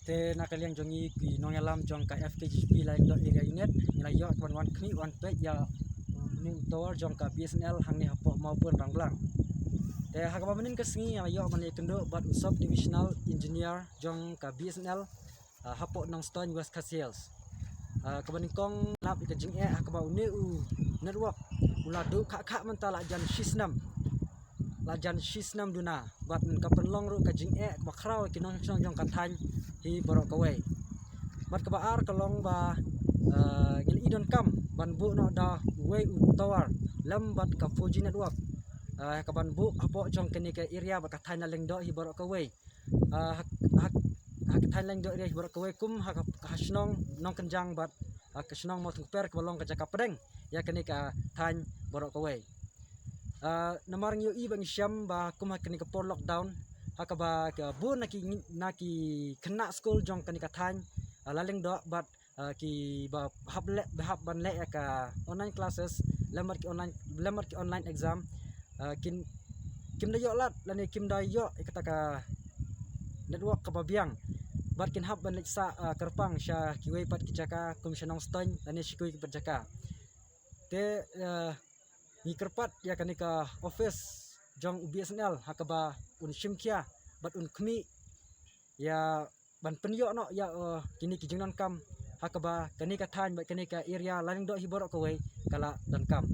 te nakaliang jongi ki nong alam jong ka FKGP lain dot area unit nila yo wan kni wan pet ya ning tower jong ka BSNL hang ni hapo maupun ranglang te hakaba menin kesengi ya yo mani kendo bat sub divisional engineer jong ka BSNL hapo nong stone west kasiels kabaning kong lap ka jing hakaba uni u network uladu kha mentala jan shisnam lajan shisnam duna bat ka penlong ru ka jing ba kraw kinong jong ka than hi borok kawai bat ka baar kalong ba ngil idon kam ban bu no da way tower lam bat ka 4G network ka ban bu apo jong kini ke area ba ka than leng do hi borok kawai hak than leng do area hi borok kawai kum hak hasnong nong kenjang bat ka snong mo per ka balong ka jaka pedeng ya kini ka than borok kawai namarang yo ibang syam ba kum hak kini ka por lockdown hakaba ka bu naki kena school jong kani ka than laleng do bat ki ba hab ban le ka online classes lemar ki online exam kim da yo lat lani kim da yo kata ka network ka babiang bat kin hab ban le sa kerpang sha kiwei pat ki jaka komisionong ston lani shikui ki berjaka te ni kerpat ya kani ka office jong BSNL hakaba un shimkia bat un kmi ya ban penyo no ya kini ki jingnon kam hakaba kani ka than bat kani ka area lain do hi borok kawai kala dan kam